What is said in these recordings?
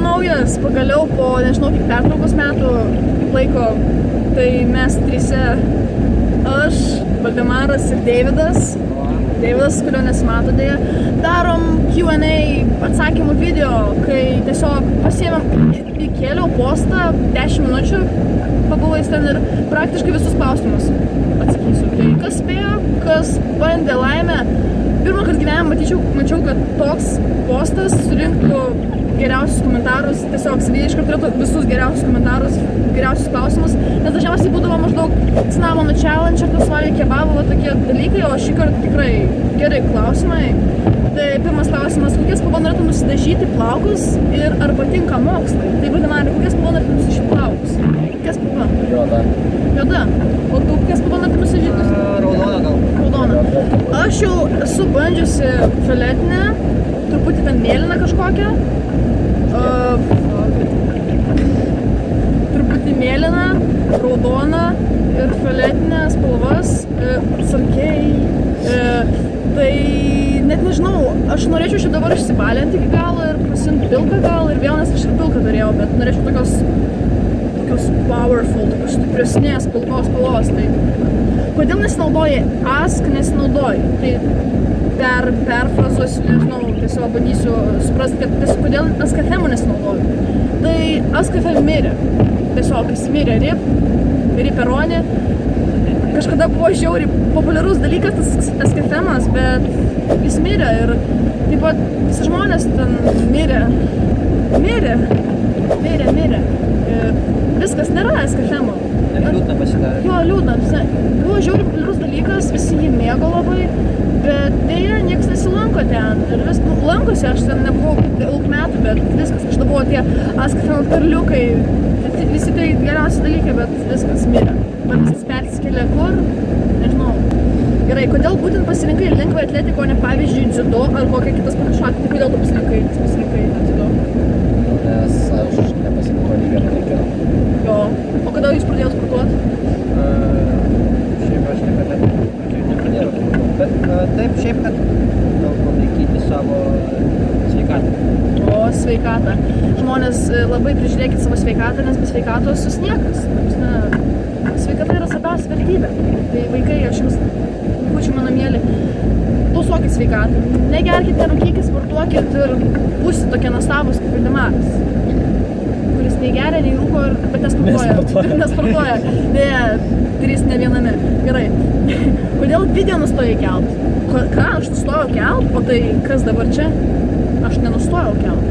video naujas, pagaliau po, nežinau, kiek pertraukos metų laiko, tai mes trise, aš, Valdemaras ir Deividas, kurio nesimato dėja, darom Q&A atsakymų video, kai tiesiog pasiėmėm, įkėliau postą 10 minučių, pabuvais ten ir praktiškai visus klausimus atsakysiu. Tai kas spėjo, kas bandė laimę, pirmą kartą gyvenime mačiau, kad toks postas surinktų geriausius komentarus, tiesiog savyje iš karto turėtų visus geriausius komentarus, geriausius klausimus, nes dažniausiai būdavo maždaug cinamono challenge, ar tas valgė kebabą, tokie dalykai, o šį kartą tikrai geri klausimai. Tai pirmas klausimas, kokias spalvą norėtum nusidažyti plaukus ir ar patinka mokslai? Tai Valdemarai, kokias spalvą norėtum nusidažyti plaukus? Kokias spalva? Juoda. Juoda? O tu kokias spalvą norėtum nusidažyti? Raudona gal. Raudona. Aš jau esu bandžiusi fioletinę, truputį ten mėlyną kažkokią. Truputį mėlyną, raudoną ir fioletinę spalvas. Atsargiai. Tai net nežinau, aš norėčiau šį dabar išsibalinti iki galo ir pasiimti pilką gal ir vėl, nes aš ir pilką turėjau, bet norėčiau tokios powerful, tokios stipresnės pilkos spalvos. Tai kodėl nesinaudoji ask, nesinaudoji? Tai perfrazuosiu, nežinau, tiesiog bandysiu suprasti, kad tiesiog kodėl askafemų nesinaudoju. Tai askafem mirė. Tiesiog jis mirė riperonį. Kažkada buvo žiauriai populiarus dalykas tas askafemas, bet jis mirė ir taip pat visi žmonės ten mirė. Ir viskas nėra askafemo. Liūdna pasidarė. Jo, liūdna. Buvo žiauriai populiarus dalykas, visi jį mėgo labai, bet dėja niekas nesilanko ten. Ir lankosi, aš ten nebuvau daug metų, bet viskas, kažkada buvo tie askafemo perliukai, visi tai geriausi dalykai, bet viskas mirė. Man viskas persikėlė kur? Nežinau. Gerai, kodėl būtent pasirinkai lengvą atletiką, o ne pavyzdžiui dziudo ar kokią kitas panašuotį? Tai kodėl tu pasirinkai dziudo? Nes aš nepasirinkau nei vieną dalyką. Jo. O kada jūs pradėjot sportuoti? Šiaip aš niekada nepradėjau. Bet taip, šiaip kad palaikyti savo sveikatą. O, sveikatą. Žmonės labai prižiūrėkit savo sveikatą, nes be sveikatos jūs niekas. Sveikata yra svarbiausia vertybė. Tai vaikai, aš jums kučiu mano mėly, tausokit sveikatą. Negerkit, nerūkykit, sportuokit ir būsit tokie nuostabūs kaip Valdemaras, kuris nei geria, nei rūko, bet nesportuoja. Dėja, 3 ne viename. Gerai. Kodėl video nustojai kelt? Ką? Aš nustojau kelt? O tai kas dabar čia? Aš nenustojau kelt.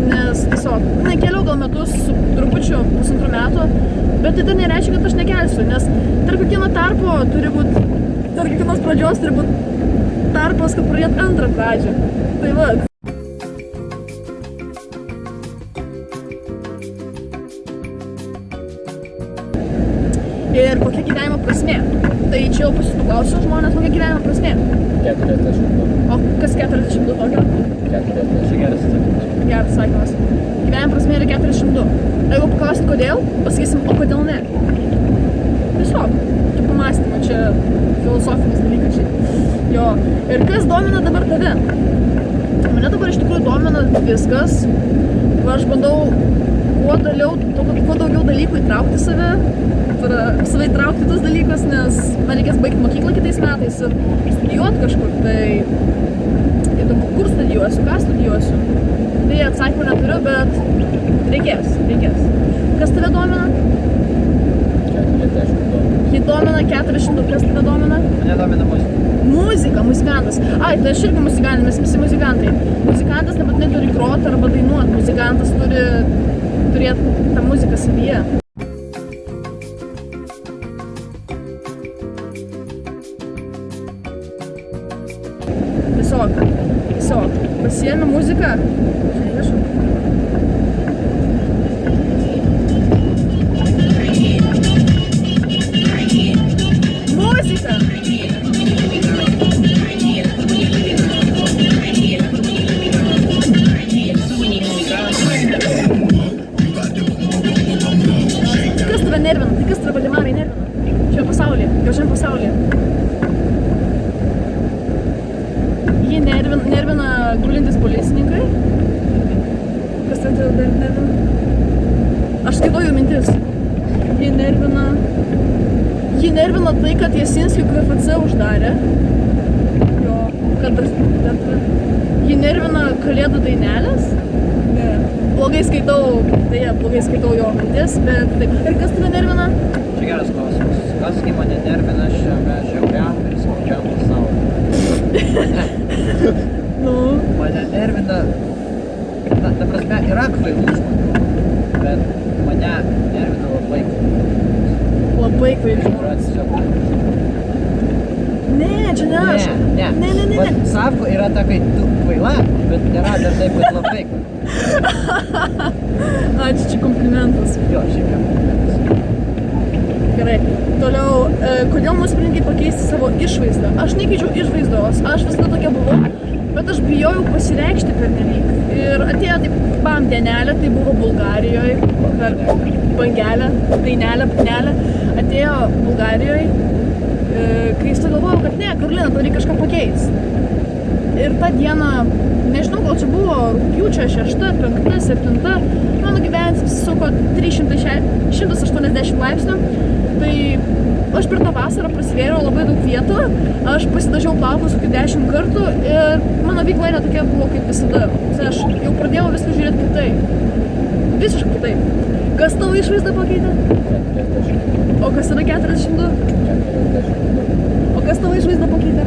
Nes tiesiog, nekeliau gal metus su trupučiu 1,5 metų, bet tai dar nereiškia, kad aš nekelsiu, nes tarp kiekvieno tarpo turi būti, tarp kiekvienos pradžios turi būti tarpas, kad pradėt antrą pradžią. Tai va. Ir kokia gyvenimo prasmė? Tai čia jau pasiklausiu žmonės, kokia gyvenimo prasmė? 42. O kas 42 tokio? 40. Geras atsakymas. Geras atsakymas. Gyvenimo prasmė yra 42. Jeigu paklausit kodėl, pasakysim, o kodėl ne? Tiesiog, čia pamąstymą, čia filosofinis dalykas čia. Jo. Ir kas domina dabar tave? Mane dabar iš tikrųjų domina viskas. Aš bandau kuo daugiau dalykų įtraukti save įtraukti tos dalykus, nes man reikės baigti mokyklą kitais metais ir studijuoti kažkur. Tai įdomu, kur studijuosiu, ką studijuosiu. Tai atsakymą neturiu, bet reikės. Kas tave domina? 42. Jį domina 400, kas tave domina? Mane domina muzika. Muzikantas. Ai, tai aš irgi muzikantas, mes visi muzikantai. Muzikantas nebūtinai turi groti arba dainuoti. Muzikantas turi turėti tą muziką savyje. Tiesiog, pasiėmė muziką. Muzika! Kas tave nervina? Tai kas tave Valdemarai nervina? Šiame pasaulyje, gražiam pasaulyje. Jį nervina gulintys policininkai. Aš skaitau jų mintis. Jį nervina tai, kad Jasinskį KFC uždarė. Jo, kad jį nervina kalėdų dainelės. Ne. Blogai skaitau jo mintis, bet taip. Ir kas tave nervina? Čia geras klausimas. Kas kai mane nervina šiame žiauriam ir skaudžiam pasaulyje? Nu. Mane nervina, ta prasme, yra kvailų žmonių, bet mane nervina labai kvailų. Labai kvailų žmonių. Ne, čia ne aš. Ne. Vat Savko yra ta, kai tu kvaila, bet nėra dar taip, kad labai kvaila. Ačiū, čia komplimentas. Jo, šiaip jau komplimentas. Gerai. Toliau, kodėl nusprendei pakeisti savo išvaizdą? Aš nekeičiau išvaizdos, aš visada tokia buvau, bet aš bijojau pasireikšti pernelyg. Ir atėjo taip, bam, dienelė, tai buvo Bulgarijoje, bangelė, dainelė, panelė, atėjo Bulgarijoje, kai sugalvojau, kad ne, Karolina, tau reikia kažką pakeisti. Ir tą dieną, nežinau, gal čia buvo rugpjūčio 6, 5, 7, mano gyvenimas apsisuko 180 laipsnių, tai aš per tą vasarą prasivėriau labai daug vietų, aš pasidažiau plaukus kokį 10 kartų ir mano veikla netokia buvo kaip visada. Aš jau pradėjau viską žiūrėti kitaip. Visiškai kitaip. Kas tavo išvaizdą pakeitė? 40. O kas yra 42? 40. O kas tavo išvaizdą pakeitė?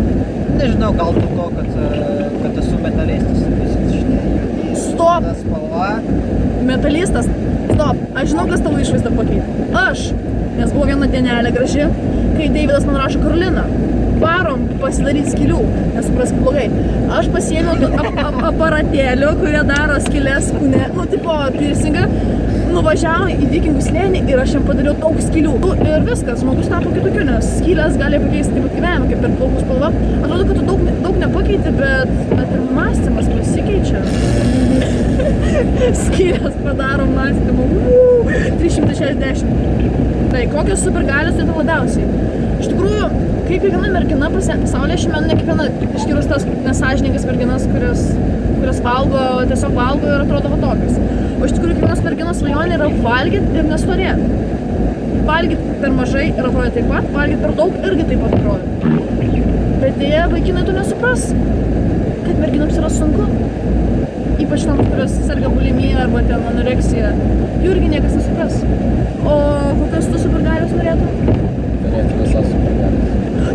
Nežinau, gal dėl to, kad esu metalistas. Stop! Spalva. Metalistas? Stop! Aš žinau, kas tavo išvaizdą pakeitė. Aš! Nes buvo viena dienelė graži, kai Deividas man rašo Karolina, varom pasidaryti skylių, nesuprask blogai. Aš pasiėmiau aparatėlių, kurie daro skylės kūne, nu tipo piercingą, nuvažiavom į Vikingų slėnį ir aš jam padariau daug skylių. Ir viskas, žmogus tapo kitokiu, nes skylės gali pakeisti taip pat gyvenimą, kaip ir plaukų spalva. Atrodo, kad tu daug nepakeiti, bet ir mąstymas pasikeičia. Skylės padaro mąstymą 360. Tai kokios supergalios tai labiausiai? Iš tikrųjų, kaip kiekviena mergina pasaulyje šiame, ne kiekviena, išskyrus tas nesąžiningas merginas, kurios valgo, tiesiog valgo ir atrodo va tokios. O iš tikrųjų, kiekvienos merginos svajonė yra valgyti ir nestorėti. Valgyti per mažai ir atrodo taip pat, valgyti per daug irgi taip pat atrodo. Bet dėja, vaikinai tu nesupras, kad merginams yra sunku. Ypač tam, kurios serga bulimija arba ten anoreksija. Jų irgi niekas nesupras. O kokios tu supergalios norėtum? Norėtų visas supergalios.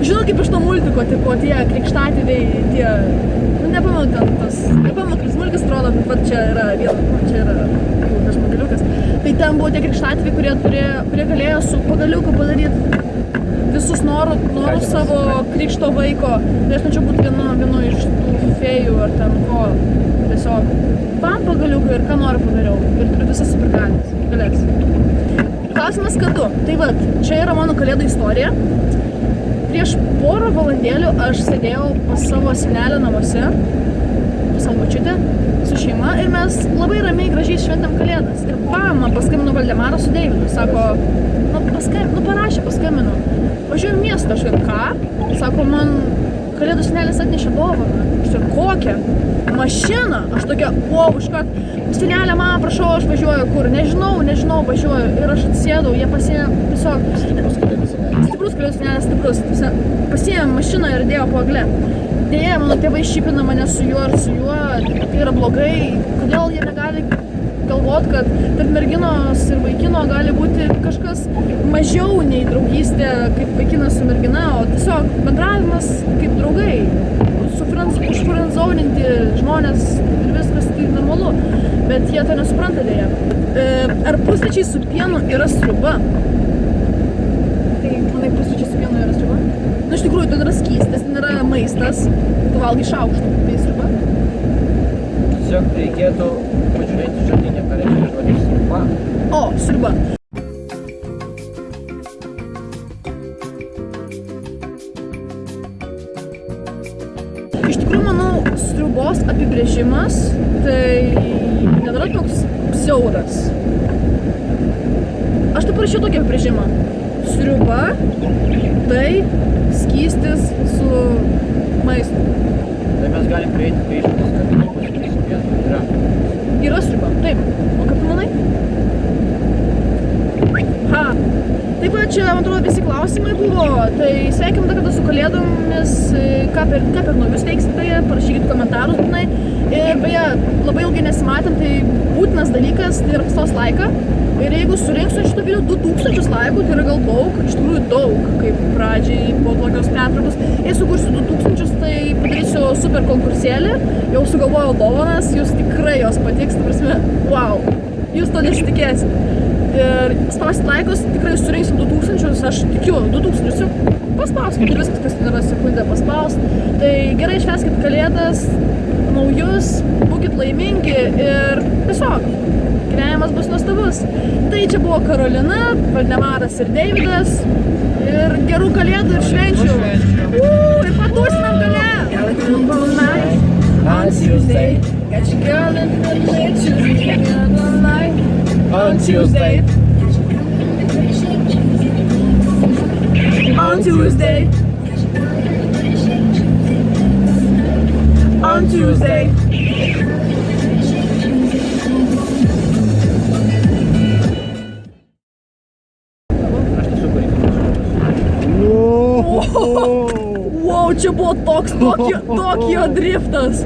Žinau, kaip iš to multiko, tipo tie krikštatėviai, tie... Nu, nepamenu ten tas... Nepamenu, kaip smulkis atrodo, bet va čia yra tas pagaliukas. Tai ten buvo tie krikštatėviai, kurie galėjo su pagaliuku padaryti visus norus savo krikšto vaiko. Tai aš norėčiau būti vienu iš tų fėjų ar ten ko. Tiesiog bam pagaliuką ir ką noriu padariau. Ir turiu visas supergalės. Galės. Klausimas kadu. Tai vat, čia yra mano kalėdų istorija. Prieš porą valandėlių aš sėdėjau pas savo senelę namuose, pas savo močiutę, su šeima ir mes labai ramiai gražiai šventėm kalėdas. Ir bam, man paskambino Valdemaras su Deividu. Sako, paskambino. Važiuoju į miestą, aš ir ką? Sako, man kalėdų senelis atnešė dovaną. Aš ir kokią? Mašiną. Aš tokia, wow, iškart, senelė, mama, prašau, aš važiuoju kur. Nežinau, važiuoju. Ir aš atsėdau, jie pasiėmė tiesiog... Stiprus kalėdų senelis, stiprus. Pasiėmė mašiną ir dėjo po egle. Deja, mano tėvai šipina mane su juo ir su juo. Tai yra blogai. Kodėl jie negali galvot, kad tarp merginos ir vaikino gali būti kažkas mažiau nei draugystė kaip vaikinas su mergina, o tiesiog bendravimas kaip draugai. Užfriendzoninti žmonės ir viskas tai normalu, bet jie to nesupranta dėja. Ar pusryčiai su pienu yra sriuba? Tai, manai, pusryčiai su pienu yra sriuba? Nu, iš tikrųjų, tai yra skystis, tai yra maistas, tu valgai šaukštų, tai sriuba? Tiesiog reikėtų pažiūrėti žodinę, ką reiškia žodis sriuba. O, sriuba. Iš tikrųjų, manau, sriubos apibrėžimas tai nėra toks siauras. Aš tai parašiau tokį apibrėžimą. Sriuba tai skystis su maistu. Tai mes galim prieiti prie išvados, kad pusryčiai su pienu yra. Yra sriuba, taip. O kaip tu manai? Ha. Taip pat čia, man atrodo, visi klausimai buvo. Tai sveikinam dar kartą su Kalėdomis, ką per naujus veiksite, parašykit komentarus būtinai. Ir beje, labai ilgai nesimatėm, tai būtinas dalykas, tai yra pastos laiką. Ir jeigu surinksiu šitą video 2000 laikų, tai yra gal daug, iš tikrųjų daug, kaip pradžiai po tokios pertraukos. Jei sukursiu 2000, tai padarysiu super konkursėlį, jau sugalvojau dovanas, jūs tikrai jos patiks, ta prasme, wow, jūs to nesitikėsit. Ir paspausit laikus, tikrai surinksim 2000, aš tikiu, 2000, paspauskit ir viskas, kas ten yra sekundę paspaust. Tai gerai švęskit Kalėdas, naujus, būkit laimingi ir tiesiog gyvenimas bus nuostabus. Tai čia buvo Karolina, Valdemaras ir Deividas ir gerų Kalėdų ir švenčių. Ir patūsinam gale! On Tuesday, got your girl in the picture, on Tuesday. On Tuesday. On Tuesday. Aš tiesiog reikia. Wow, čia buvo Tokio driftas.